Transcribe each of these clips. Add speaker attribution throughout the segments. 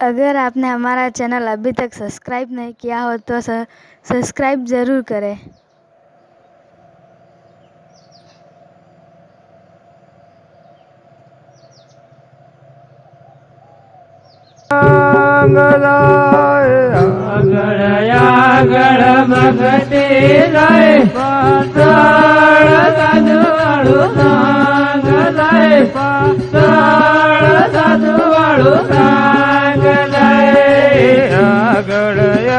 Speaker 1: अगर आपने हमारा चैनल अभी तक सब्सक्राइब नहीं किया हो तो सब्सक्राइब ज़रूर करें।
Speaker 2: આગળ ભગતે જાય પાછળ સાધુવાળું સાંગ જાય પાછળ સાધુવાળું સાંગ જાય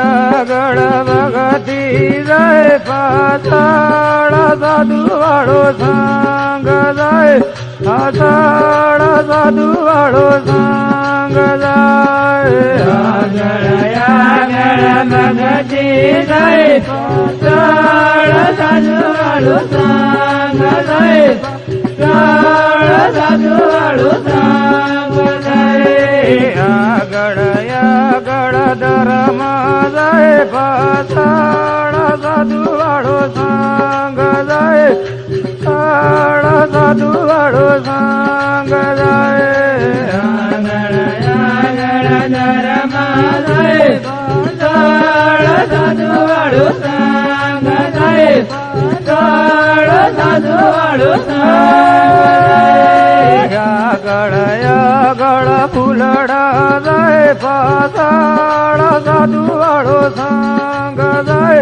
Speaker 2: આગળ ભગતી જાય પાછળ સાધુવાળું સાંગ જાય પાછળ સાધુવાળું સાંગ જાય આગળ ભગતી જાય પાછળ સાધુવાળું સાંગ જાય પાછળ સાધુવાળું સાંગ જાય આગળ ધર્મ જાય પાછળ સાધુવાળું સાંગ જાય પાછળ સાધુવાળું સાંગ જાય ધર્મ જાય પાછળ સાધુવાળું સાંગ જાય પાછળ સાધુવાળું સાંગ આગળ ફૂલડા જાય પાછળ સાધુવાળું સાંગ જાય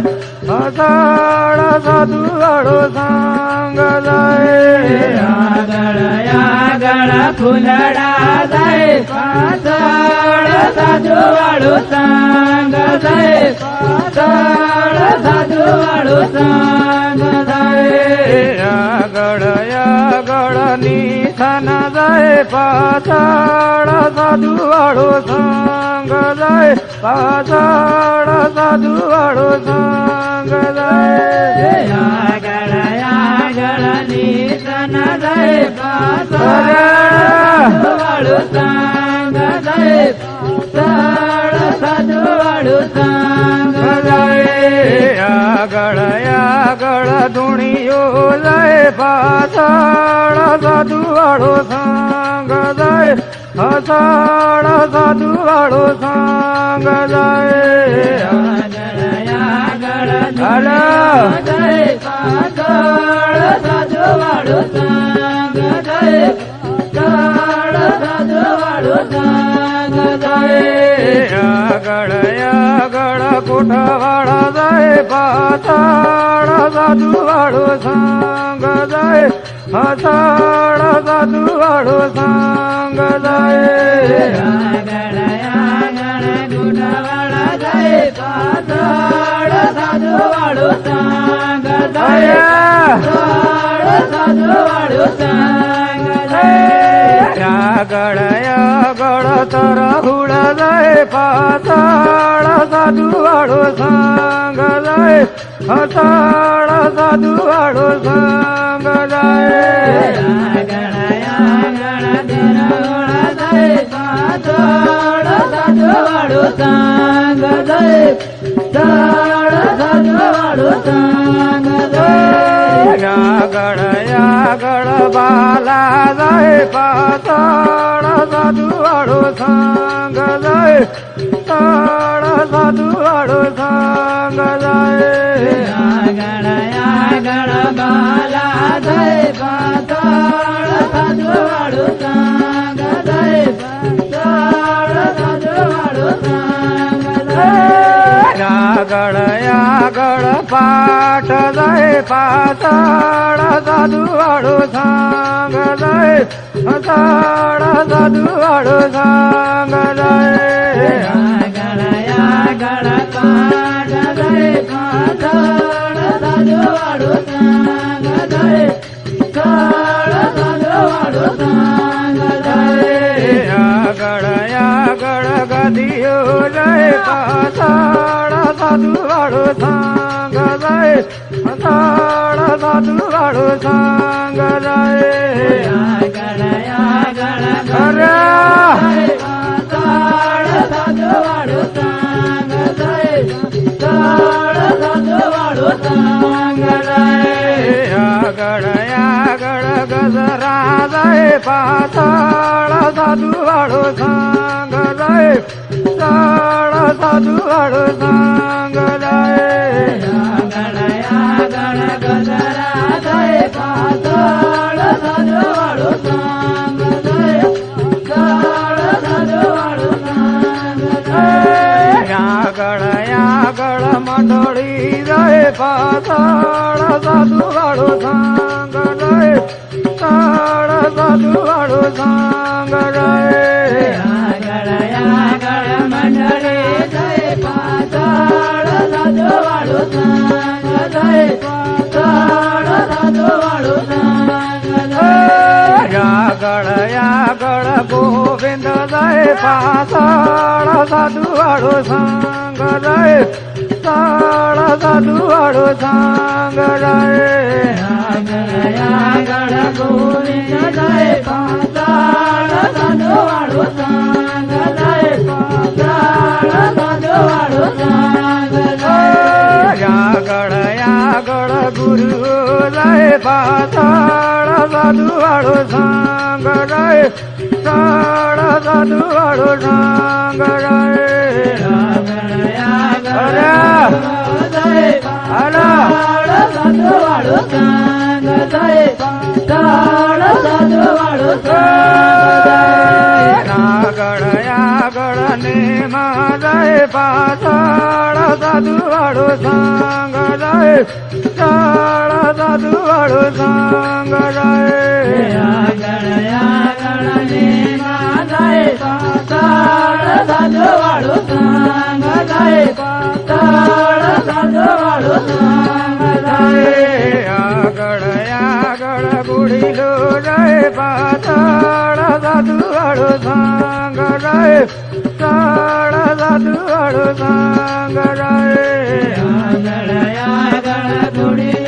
Speaker 2: પાછળ સાધુવાળું સાંગ જાય આગળ ફૂલડા જાય પાછળ સાધુવાળું સાંગ જાય પાછળ સાધુવાળું સાંગ જાય આગળ નિશાન જાય પાછળ સાધુવાળું સાંગ જાય પાછળ સાધુવાળું સાંગ જાય આગળ નિશાન જાય પાછળ સાધુવાળું સાંગ જાય પાછળ સાધુવાળું સાંગ જાય આગળ ધૂણીઓ જાય પાછળ સાધુવાળું સાંગ જાય પાછળ સાધુવાળું સાંગ જાય આગળ જાય પાછળ સાધુવાળું સાંગ જાય પાછળ સાધુવાળું સાંગ જાય આગળ કોઠાવાળા જાય પાછળ સાધુવાળું સાંગ જાય પાછળ સાધુવાળું સાંગ જાય આગળ કોઠાવાળા જાય પાછળ સાધુવાળું સાંગ જાય પાછળ સાધુવાળું સાંગ જાય આગળ તરહુળ જાય પાછળ સાધુવાળું સાંગ જાય પાછળ સાધુવાળું સાંગ જાય આગળ તરહુળ જાય પાછળ સાધુવાળું સાંગ જાય પાછળ સાધુવાળું સાંગ જાય આગળ બાલા જાય પાછળ સાધુવાળું સાંગ જાય પાછળ સાધુવાળું સાંગ જાય આગળ બાલા જાય પાછળ સાધુવાળું સાંગ જાય પાછળ સાધુવાળું સાંગ જાય આગળ પાઠ જાય પાછળ સાધુવાળું સાંગ જાય પાછળ સાધુવાળું સાંગ જાય આગળ પાઠ જાય પાછળ સાધુવાળું સાંગ જાય પાછળ સાધુવાળું સાંગ જાય આગળ ગદીઓ જાય પાછળ સાધુવાળું સાંગ જાય પાછળ સાધુવાળું સાંગ જાય આગળ પાછળ સાધુવાળું સાંગ જાય પાછળ સાધુવાળું સાંગ જાય આગળ ગજરા જાય પાછળ સાધુવાળું સાંગ જાય સ્થળ સાધુ વાળો સંગ જાય
Speaker 3: આગળ ગધરા જાય પાછળ સાધુ વાળો સંગ જાય સ્થળ સાધુ વાળો સંગ જાય
Speaker 2: આગળ મંડળી જાય પાછળ સાધુ વાળો સંગ જાય સ્થળ સાધુ વાળો સંગ જાય
Speaker 3: આગળ મંડળે જાય પાછળ સાધુ વાળો સંગ જાય પાછળ સાધુ વાળો સંગ જાય
Speaker 2: આગળ ગોવિંદ જાય પાછળ સાધુ વાળો સંગ જાય સ્થળ સાધુ વાળો સંગ જાય
Speaker 3: આગળ ગોવિંદ જાય પાછળ સાધુ વાળો સંગ જાય પાછળ સાધુ વાળો સંગ જાય
Speaker 2: આગળ ગુરુ જાય પાછળ સાધુ વાળો સંગ જાય સ્થળ સાધુ વાળો સંગ જાય
Speaker 3: સાધુ વાળો સંગ જાય સ્થળ સાધુ વાળો સંગ જાય
Speaker 2: આગળ ને જાય પાછળ સાધુ વાળો સંગ જાય સ્થળ સાધુ વાળો સંગ જાય
Speaker 3: આગળ ને જાય પાછળ સાધુ વાળો સંગ જાય પાછળ સાધુ વાળો સંગ જાય
Speaker 2: આગળ બુડી લો જાય પાછળ સાધુ વાળો સંગ જાય સ્થળ સાધુ વાળો સંગ જાય
Speaker 3: આગળ થોડી